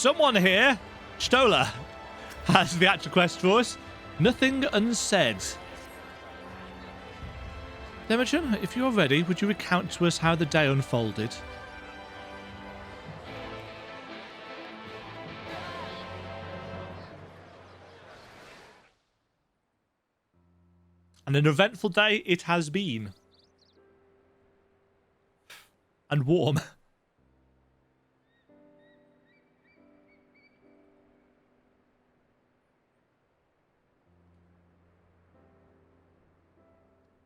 Someone here, Stola, has the actual quest for us. Nothing unsaid. Demajen, if you're ready, would you recount to us how the day unfolded? And an eventful day it has been. And warm.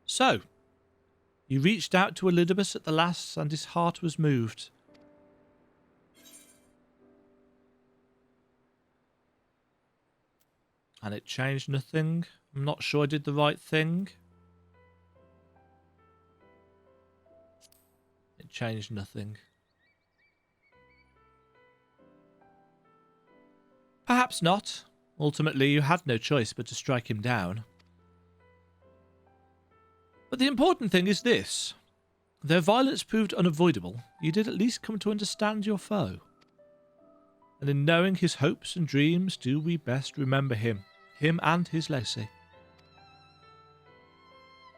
So, he reached out to Elidibus at the last, and his heart was moved. And it changed nothing. I'm not sure I did the right thing. It changed nothing. Perhaps not. Ultimately, you had no choice but to strike him down. But the important thing is this. Though violence proved unavoidable, you did at least come to understand your foe. And in knowing his hopes and dreams, do we best remember him and his legacy.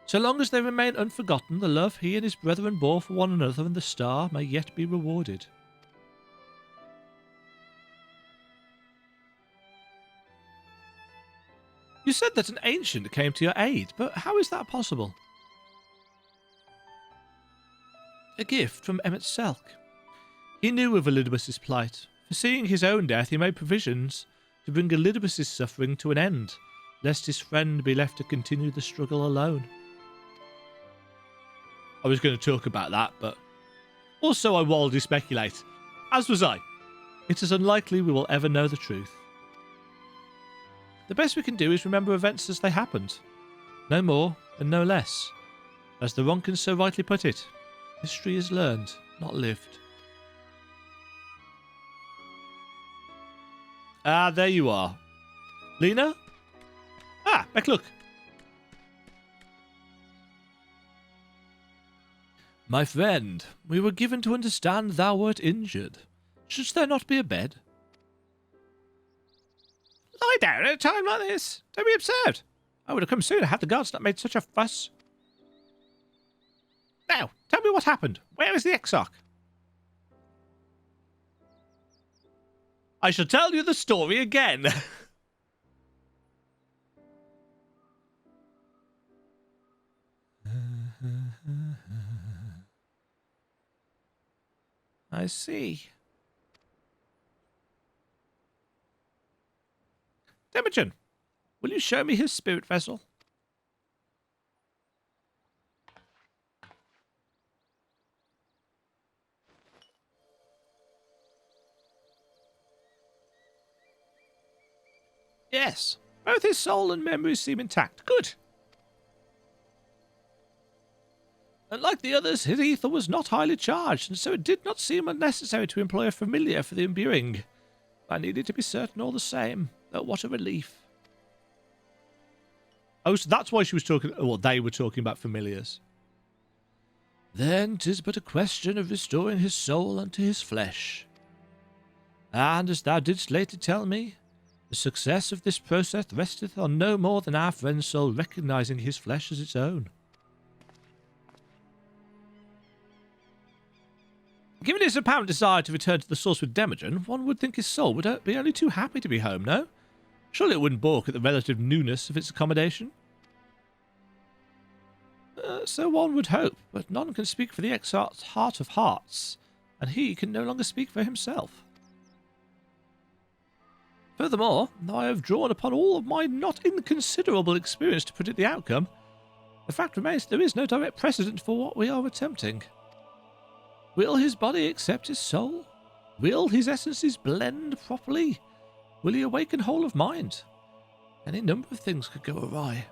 So long as they remain unforgotten, the love he and his brethren bore for one another and the star may yet be rewarded. You said that an ancient came to your aid, but how is that possible? A gift from Emmet Selk. He knew of Elidibus's plight. Foreseeing his own death, he made provisions to bring Elidibus's suffering to an end, lest his friend be left to continue the struggle alone. I was going to talk about that, but also I wildly speculate. As was I. It is unlikely we will ever know the truth. The best we can do is remember events as they happened. No more and no less. As the Ronkin so rightly put it, history is learned, not lived. Ah, there you are. Lena? Ah, back look. My friend, we were given to understand thou wert injured. Shouldst there not be a bed? Lie down at a time like this. Don't be absurd. I would have come sooner had the guards not made such a fuss. Now, tell me what happened. Where is the Exarch? I shall tell you the story again. I see. Demajen, will you show me his spirit vessel? Yes, both his soul and memories seem intact. Good. Unlike the others, his ether was not highly charged, and so it did not seem unnecessary to employ a familiar for the imbuing. I needed to be certain all the same. Oh, what a relief. Oh, so that's why she was talking, well, they were talking about familiars. Then 'tis but a question of restoring his soul unto his flesh. And as thou didst later tell me, the success of this process resteth on no more than our friend's soul recognizing his flesh as its own. Given his apparent desire to return to the source with Demajen, one would think his soul would be only too happy to be home, no? Surely it wouldn't balk at the relative newness of its accommodation. So one would hope, but none can speak for the Exarch's heart of hearts, and he can no longer speak for himself. Furthermore, though I have drawn upon all of my not inconsiderable experience to predict the outcome, the fact remains there is no direct precedent for what we are attempting. Will his body accept his soul? Will his essences blend properly? Will he awaken whole of mind? Any number of things could go awry.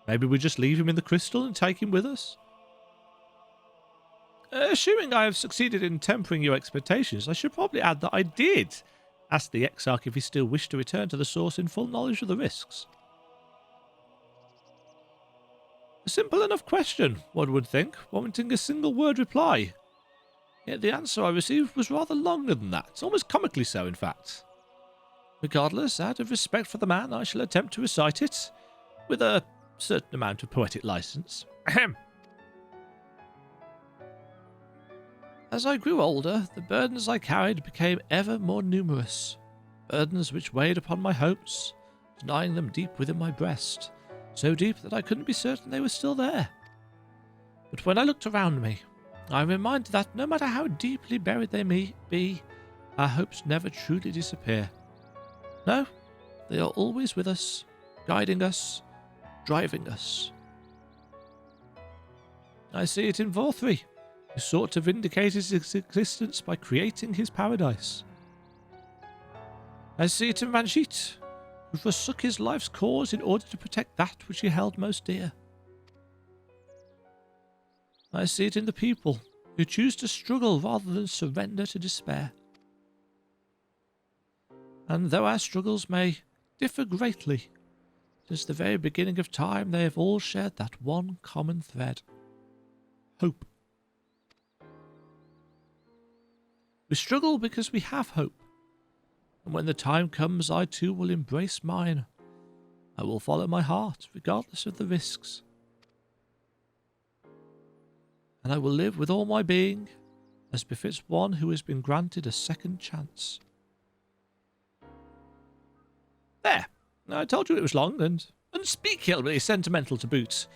Maybe we just leave him in the crystal and take him with us? Assuming I have succeeded in tempering your expectations, I should probably add that I did ask the Exarch if he still wished to return to the source in full knowledge of the risks. A simple enough question, one would think, wanting a single word reply. Yet the answer I received was rather longer than that, almost comically so, in fact. Regardless, out of respect for the man, I shall attempt to recite it, with a certain amount of poetic license. Ahem. As I grew older, the burdens I carried became ever more numerous, burdens which weighed upon my hopes, denying them deep within my breast, so deep that I couldn't be certain they were still there. But when I looked around me, I am reminded that no matter how deeply buried they may be, our hopes never truly disappear. No, they are always with us, guiding us, driving us. I see it in Vorthri, who sought to vindicate his existence by creating his paradise. I see it in Ranjit, who forsook his life's cause in order to protect that which he held most dear. I see it in the people, who choose to struggle rather than surrender to despair. And though our struggles may differ greatly, since the very beginning of time they have all shared that one common thread. Hope. We struggle because we have hope, and when the time comes I too will embrace mine. I will follow my heart, regardless of the risks. And I will live with all my being, as befits one who has been granted a second chance. There! I told you it was long, and unspeakably sentimental to boot.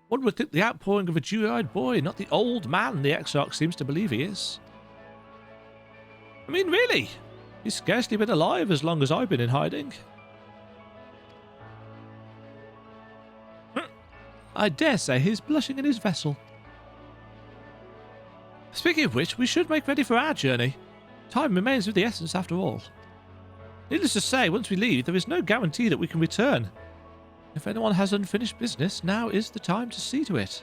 One would think the outpouring of a dewy-eyed boy, not the old man the Exarch seems to believe he is. I mean, really, he's scarcely been alive as long as I've been in hiding. I dare say he's blushing in his vessel. Speaking of which, we should make ready for our journey. Time remains of the essence after all. Needless to say, once we leave, there is no guarantee that we can return. If anyone has unfinished business, now is the time to see to it.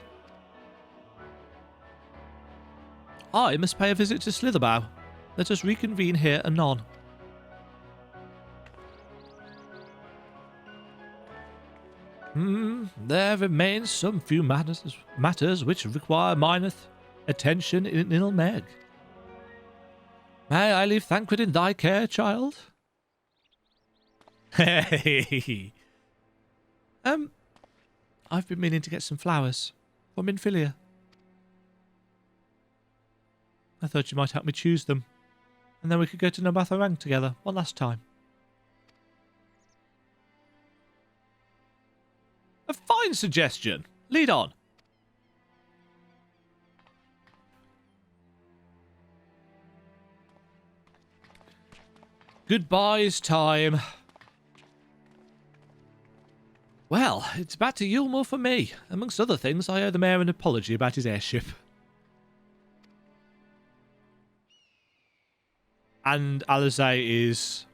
I must pay a visit to Slitherbough. Let us reconvene here anon. There remains some few matters which require minor attention in Il Mheg. May I leave Thancred in thy care, child? Hey. I've been meaning to get some flowers from Infilia. I thought you might help me choose them, and then we could go to Amh Araeng together one last time. A fine suggestion. Lead on. Goodbye's time. Well, it's back to Eulmore for me. Amongst other things, I owe the mayor an apology about his airship. And Alisae is...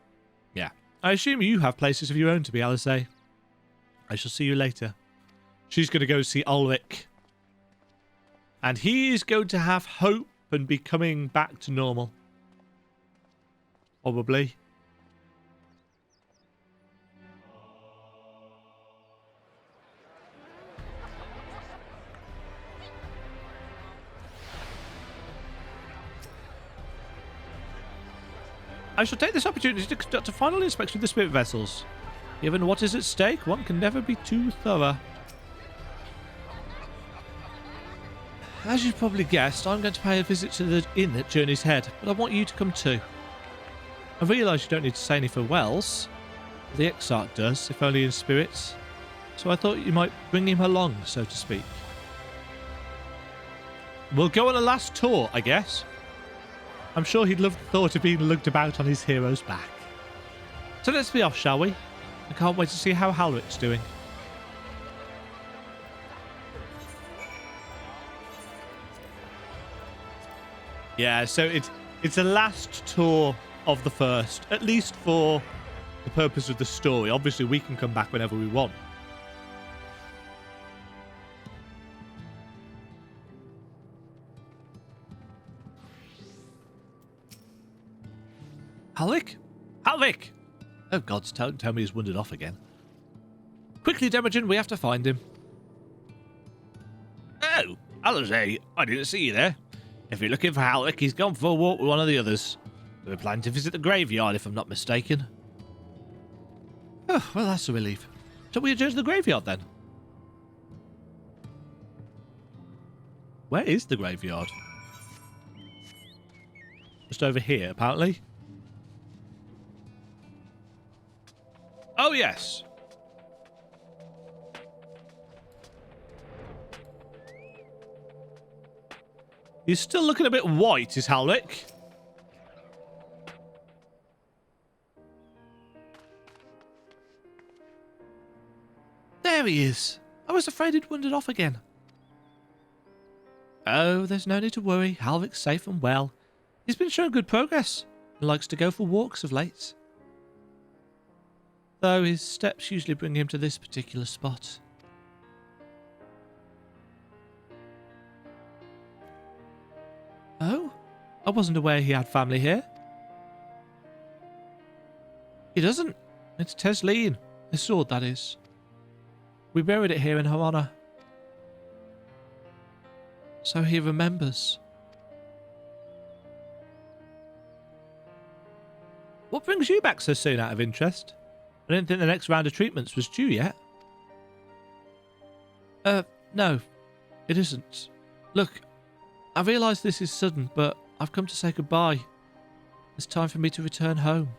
yeah. I assume you have places of your own to be, Alisae. I shall see you later. She's going to go see Halric. And he's going to have hope and be coming back to normal. Probably. I shall take this opportunity to conduct a final inspection of the spirit vessels. Given what is at stake, one can never be too thorough. As you've probably guessed, I'm going to pay a visit to the inn at Journey's Head, but I want you to come too. I realise you don't need to say any farewells. The Exarch does, if only in spirit. So I thought you might bring him along, so to speak. We'll go on a last tour, I guess. I'm sure he'd love the thought of being lugged about on his hero's back. So let's be off, shall we? I can't wait to see how Halric's doing. Yeah, so it's a last tour of the first, at least for the purpose of the story. Obviously, we can come back whenever we want. Halric? Halric! Oh God, tell me he's wandered off again. Quickly, Demajen, we have to find him. Alisae, I didn't see you there. If you're looking for Halric, he's gone for a walk with one of the others. We're planning to visit the graveyard, if I'm not mistaken. Oh, well, that's a relief. Shall we adjourn to the graveyard, then? Where is the graveyard? Just over here, apparently. Oh, yes. He's still looking a bit white, is Halric. There he is. I was afraid he'd wandered off again. Oh, there's no need to worry. Halric's safe and well. He's been showing good progress and likes to go for walks of late. Though his steps usually bring him to this particular spot. Oh? I wasn't aware he had family here. He doesn't. It's Tesleen. His sword, that is. We buried it here in her honour. So he remembers. What brings you back so soon, out of interest? I didn't think the next round of treatments was due yet. No, it isn't. Look, I realise this is sudden, but I've come to say goodbye. It's time for me to return home.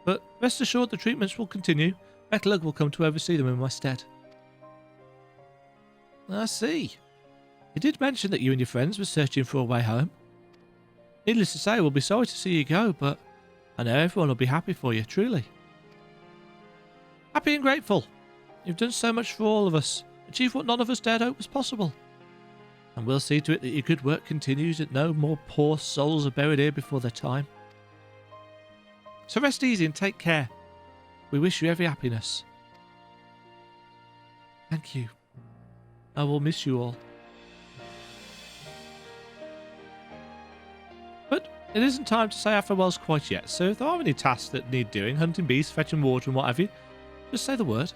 But rest assured the treatments will continue. Eklug will come to oversee them in my stead. I see. You did mention that you and your friends were searching for a way home. Needless to say, we'll be sorry to see you go, but I know everyone will be happy for you, truly. Happy and grateful. You've done so much for all of us, achieved what none of us dared hope was possible. And we'll see to it that your good work continues, that no more poor souls are buried here before their time. So rest easy and take care. We wish you every happiness. Thank you. I will miss you all. But it isn't time to say our farewells quite yet, so if there are any tasks that need doing, hunting beasts, fetching water and what have you, just say the word.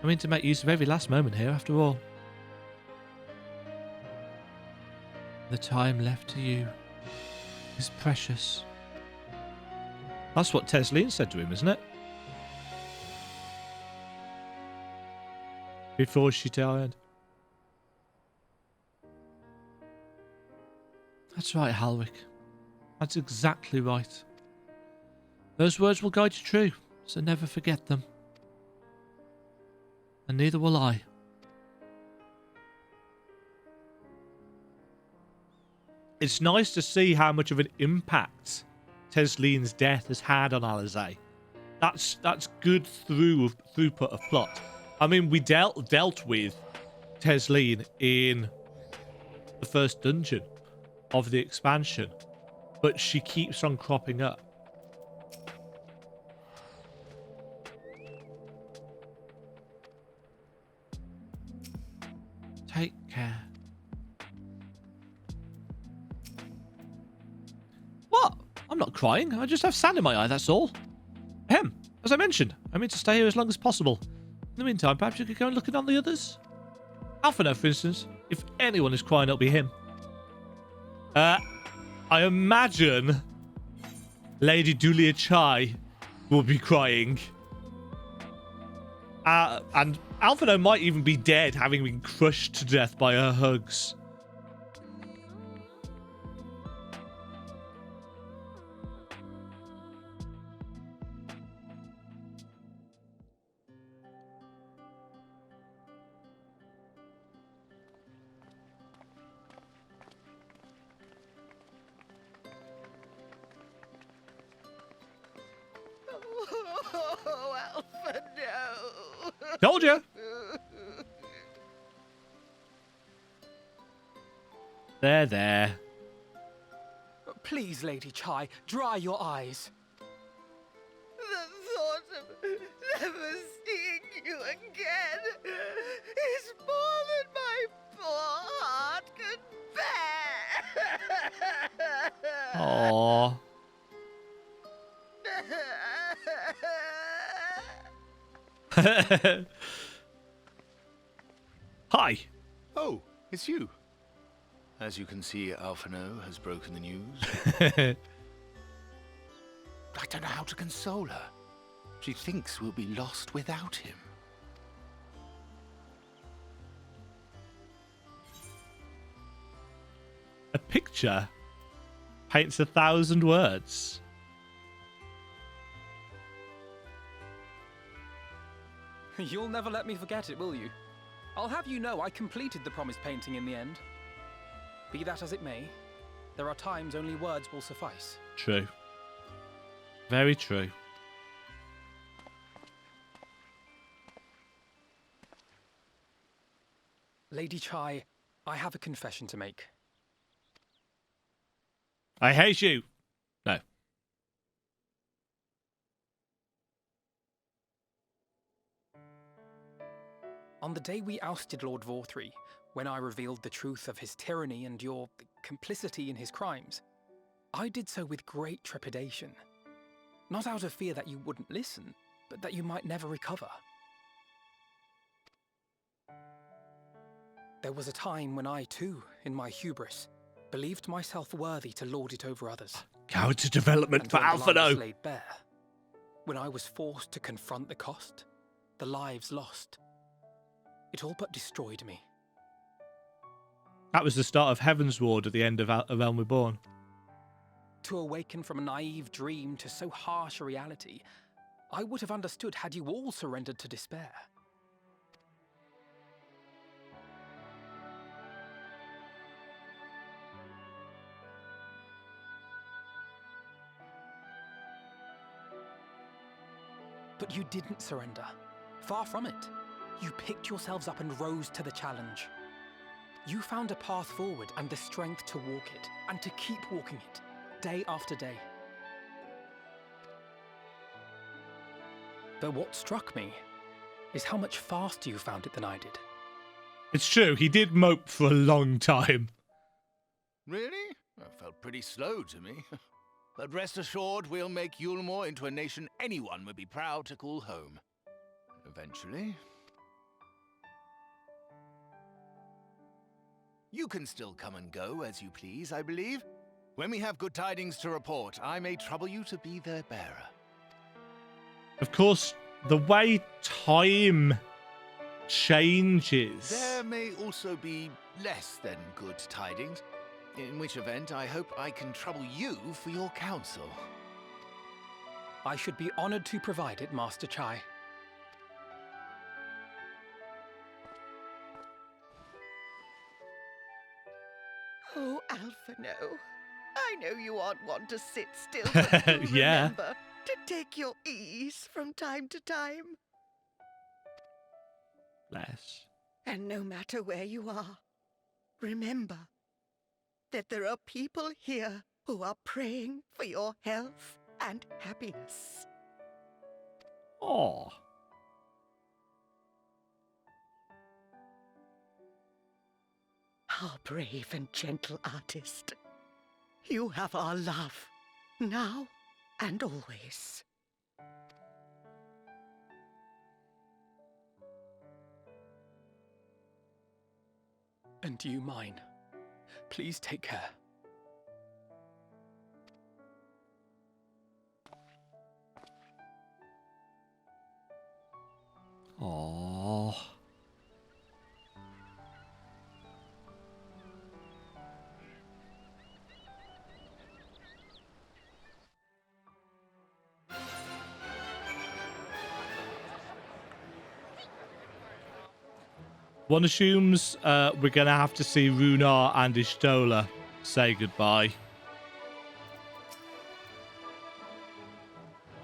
I mean to make use of every last moment here, after all. The time left to you is precious. That's what Tesleen said to him, isn't it? Before she died. That's right, Halric. That's exactly right. Those words will guide you true, so never forget them. And neither will I. It's nice to see how much of an impact Tesleen's death has had on Alisae. That's good throughput of plot. I mean, we dealt with Tesleen in the first dungeon of the expansion, but she keeps on cropping up. Take care. What? I'm not crying. I just have sand in my eye, that's all. As I mentioned, I mean to stay here as long as possible. In the meantime, perhaps you could go and look in on the others? Alphinaud, for instance. If anyone is crying, it'll be him. I imagine Lady Dulia Chai will be crying. And Alphinaud might even be dead, having been crushed to death by her hugs. Told you. There. Please, Lady Chai, dry your eyes. The thought of never seeing you again is more than my poor heart could bear. Aww. Hi. Oh, it's you. As you can see, Alphinaud has broken the news. I don't know how to console her. She thinks we'll be lost without him. A picture paints 1,000 words. You'll never let me forget it, will you? I'll have you know I completed the promised painting in the end. Be that as it may, there are times only words will suffice. True. Very true. Lady Chai, I have a confession to make. I hate you. No. On the day we ousted Lord Vorthree, when I revealed the truth of his tyranny and your complicity in his crimes, I did so with great trepidation. Not out of fear that you wouldn't listen, but that you might never recover. There was a time when I too, in my hubris, believed myself worthy to lord it over others. Character development for Until the line was Alphinaud. laid bare, when I was forced to confront the cost, the lives lost. It all but destroyed me. That was the start of Heaven's Ward at the end of Realm Reborn. To awaken from a naive dream to so harsh a reality, I would have understood had you all surrendered to despair. But you didn't surrender. Far from it. You picked yourselves up and rose to the challenge. You found a path forward and the strength to walk it, and to keep walking it, day after day. But what struck me is how much faster you found it than I did. It's true, he did mope for a long time. Really? That felt pretty slow to me. But rest assured, we'll make Eulmore into a nation anyone would be proud to call home. Eventually. You can still come and go as you please, I believe. When we have good tidings to report, I may trouble you to be their bearer. Of course, the way time changes. There may also be less than good tidings, in which event I hope I can trouble you for your counsel. I should be honored to provide it, Master Chai. Oh, Alphinaud, I know you aren't one to sit still, but do Yeah. remember to take your ease from time to time. Bless. And no matter where you are, remember that there are people here who are praying for your health and happiness. Oh. Our brave and gentle artist, you have our love, now and always. And you mine. Please take care. Oh. One assumes we're going to have to see Runar and Ishtola say goodbye.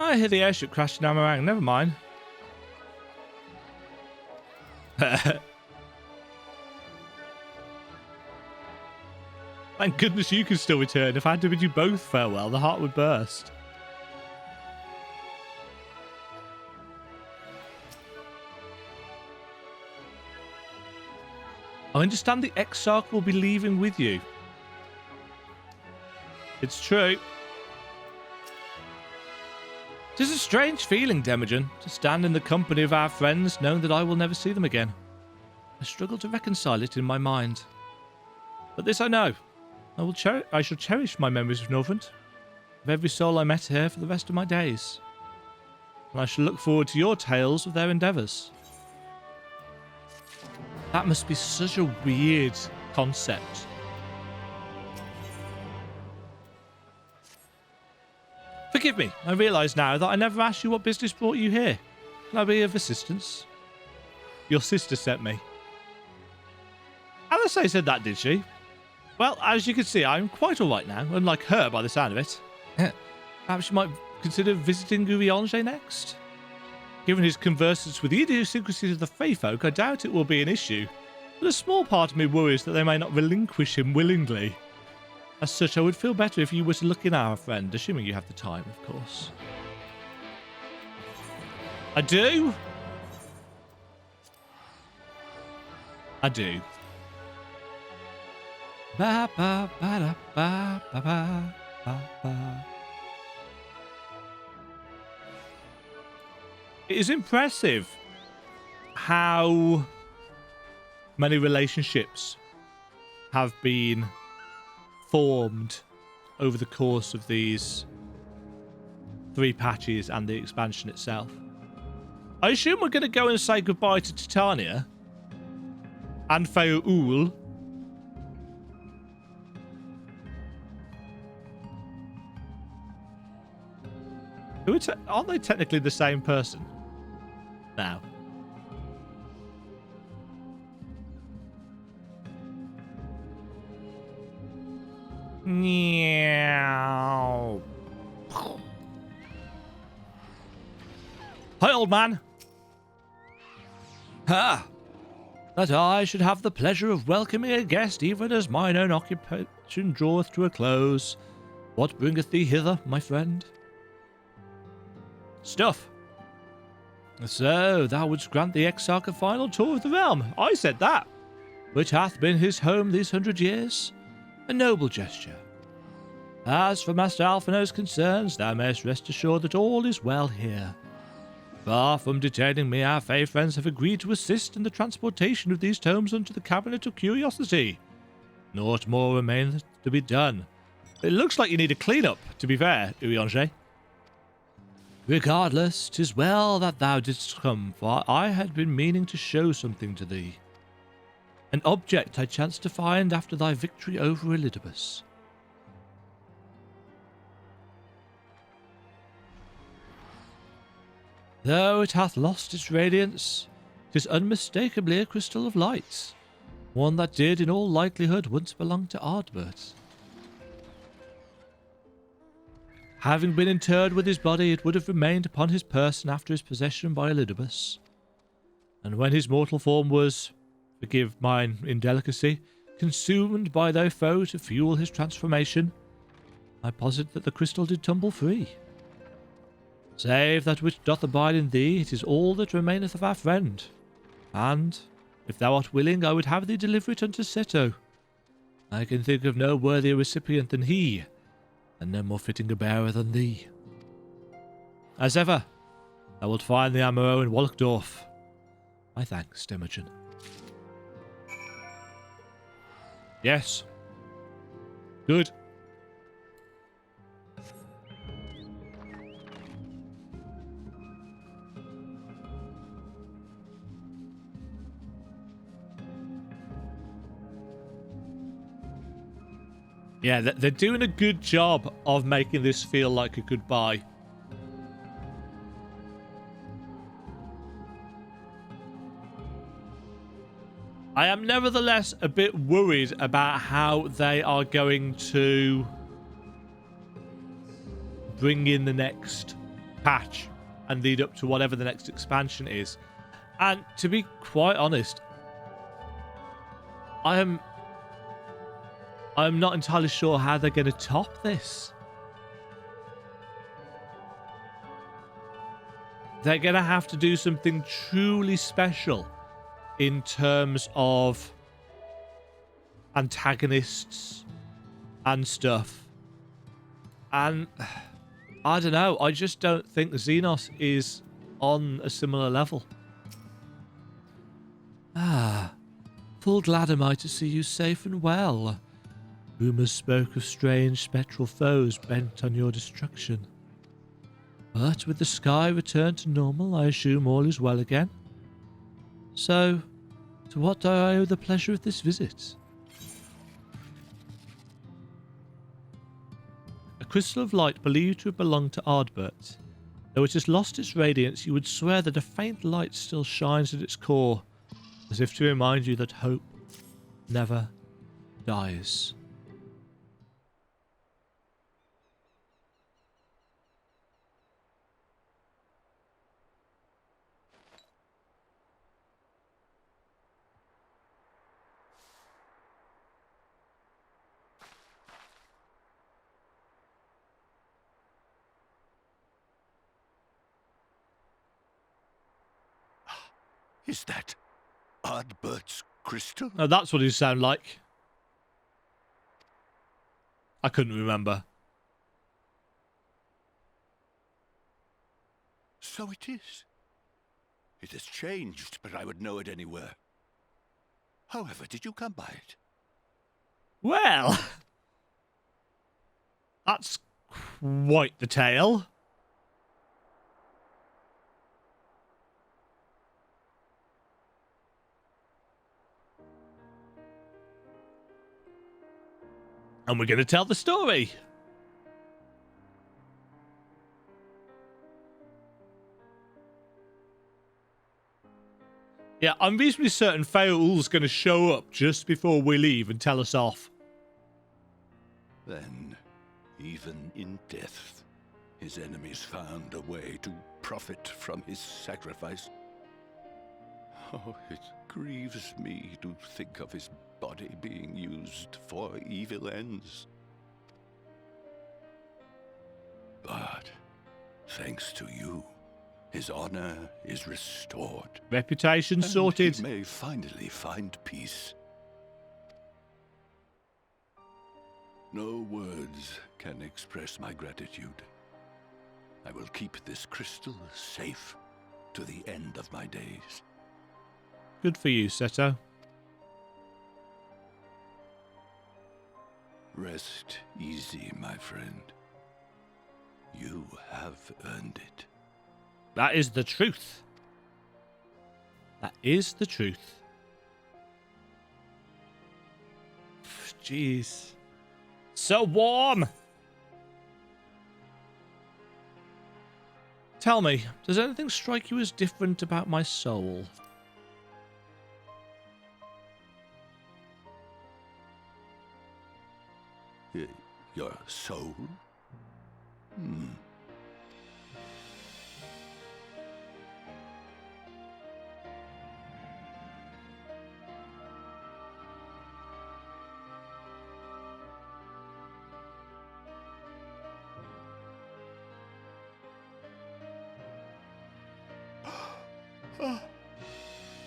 I hear the airship crashed in Amh Araeng. Never mind. Thank goodness you can still return. If I had to bid you both farewell, the heart would burst. I understand the Exarch will be leaving with you. It's true. It is a strange feeling, Demajen, to stand in the company of our friends, knowing that I will never see them again. I struggle to reconcile it in my mind. But this I know. I shall cherish my memories of Norvrandt, of every soul I met here for the rest of my days. And I shall look forward to your tales of their endeavours. That must be such a weird concept. Forgive me, I realise now that I never asked you what business brought you here. Can I be of assistance? Your sister sent me. Alisae said that, did she? Well, as you can see, I'm quite alright now, unlike her by the sound of it. Perhaps you might consider visiting Urianger next? Given his conversance with the idiosyncrasies of the Fey folk, I doubt it will be an issue, but a small part of me worries that they may not relinquish him willingly. As such, I would feel better if you were to look in our friend, assuming you have the time, of course. I do? I do. Ba ba ba da ba ba ba ba ba. It is impressive how many relationships have been formed over the course of these 3 patches and the expansion itself. I assume we're going to go and say goodbye to Titania and Feoul. Aren't they technically the same person now? Meow. Hi, old man. Ha! That I should have the pleasure of welcoming a guest, even as mine own occupation draweth to a close. What bringeth thee hither, my friend? Stuff. So, thou wouldst grant the Exarch a final tour of the realm. I said that. Which hath been his home these 100 years. A noble gesture. As for Master Alphinaud's concerns, thou mayst rest assured that all is well here. Far from detaining me, our Fey friends have agreed to assist in the transportation of these tomes unto the Cabinet of Curiosity. Naught more remains to be done. It looks like you need a clean-up, to be fair, Urianger. Regardless, 'tis well that thou didst come, for I had been meaning to show something to thee. An object I chanced to find after thy victory over Elidibus. Though it hath lost its radiance, 'tis unmistakably a crystal of light, one that did in all likelihood once belong to Ardbert. Having been interred with his body, it would have remained upon his person after his possession by Elidibus. And when his mortal form was, forgive mine indelicacy, consumed by thy foe to fuel his transformation, I posit that the crystal did tumble free. Save that which doth abide in thee, it is all that remaineth of our friend. And, if thou art willing, I would have thee deliver it unto Seto. I can think of no worthier recipient than he, and no more fitting a bearer than thee. As ever, thou wilt find the Amh Araeng in Wallachdorf. My thanks, Demajen. Yes. Good. Yeah, they're doing a good job of making this feel like a goodbye. I am nevertheless a bit worried about how they are going to bring in the next patch and lead up to whatever the next expansion is. And to be quite honest, I'm not entirely sure how they're going to top this. They're going to have to do something truly special in terms of antagonists and stuff. And I don't know. I just don't think Xenos is on a similar level. Full glad am I to see you safe and well. Rumours spoke of strange spectral foes bent on your destruction. But with the sky returned to normal, I assume all is well again. So, to what do I owe the pleasure of this visit? A crystal of light believed to have belonged to Ardbert. Though it has lost its radiance, you would swear that a faint light still shines at its core, as if to remind you that hope never dies. Is that Ardbert's crystal? Oh, that's what he sound like. I couldn't remember. So it is. It has changed, but I would know it anywhere. However, did you come by it? Well, that's quite the tale. And we're going to tell the story. Yeah, I'm reasonably certain Faol's going to show up just before we leave and tell us off. Then, even in death, his enemies found a way to profit from his sacrifice. Oh, it grieves me to think of his body being used for evil ends. But, thanks to you, his honor is restored. Reputation sorted. He may finally find peace. No words can express my gratitude. I will keep this crystal safe to the end of my days. Good for you, Seto. Rest easy, my friend. You have earned it. That is the truth. That is the truth. Jeez. So warm! Tell me, does anything strike you as different about my soul? Your soul?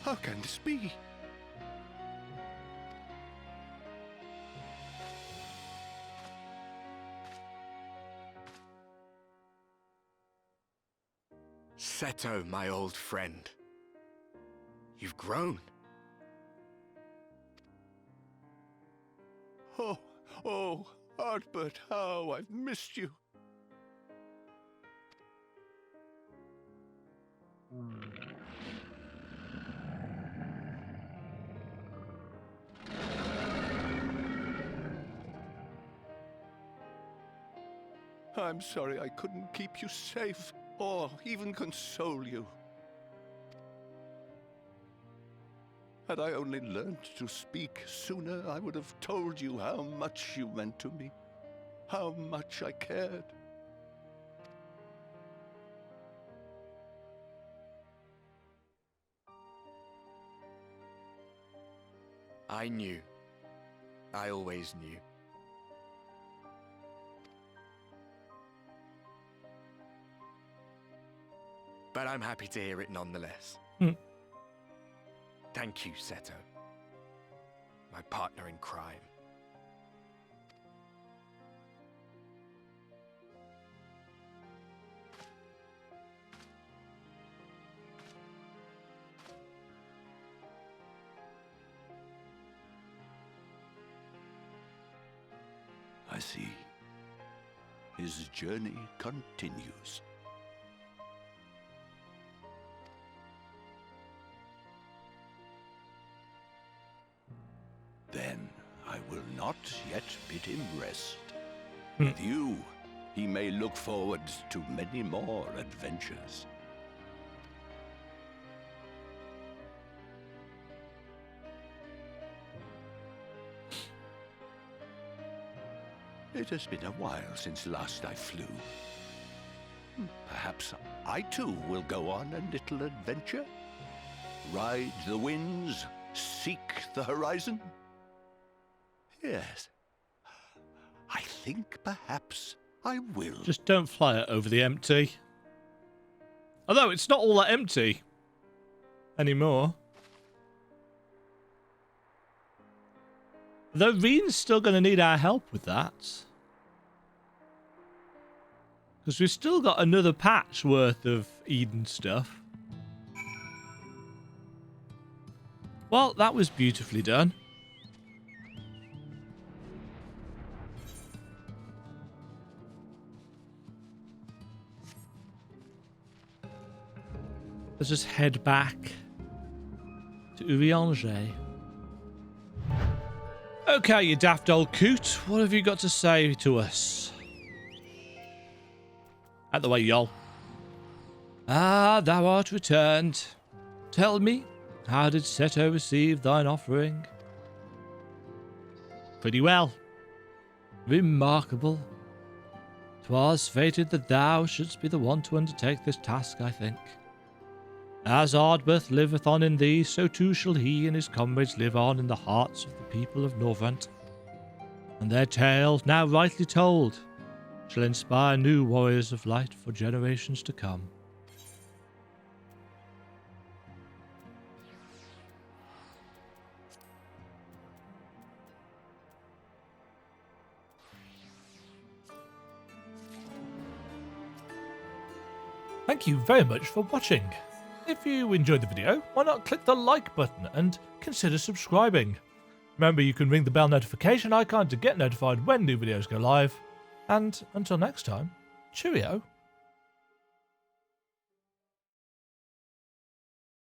How can this be? Seto, my old friend. You've grown. Oh, Ardbert, how I've missed you. I'm sorry I couldn't keep you safe, or even console you. Had I only learned to speak sooner, I would have told you how much you meant to me, how much I cared. I knew. I always knew. But I'm happy to hear it nonetheless. Thank you, Seto. My partner in crime. I see. His journey continues. Then I will not yet bid him rest. With you, he may look forward to many more adventures. It has been a while since last I flew. Perhaps I too will go on a little adventure? Ride the winds, seek the horizon? Yes, I think perhaps I will. Just don't fly it over the empty. Although it's not all that empty anymore. Though Reen's still going to need our help with that. Because we've still got another patch worth of Eden stuff. Well, that was beautifully done. Let's just head back to Urianger. Okay, you daft old coot, what have you got to say to us? Out the way, y'all. Ah, thou art returned. Tell me, how did Seto receive thine offering? Pretty well. Remarkable. 'Twas fated that thou shouldst be the one to undertake this task, I think. As Ardbeth liveth on in thee, so too shall he and his comrades live on in the hearts of the people of Norvrandt. And their tale, now rightly told, shall inspire new warriors of light for generations to come. Thank you very much for watching. If you enjoyed the video, why not click the like button and consider subscribing. Remember, you can ring the bell notification icon to get notified when new videos go live. And until next time, cheerio.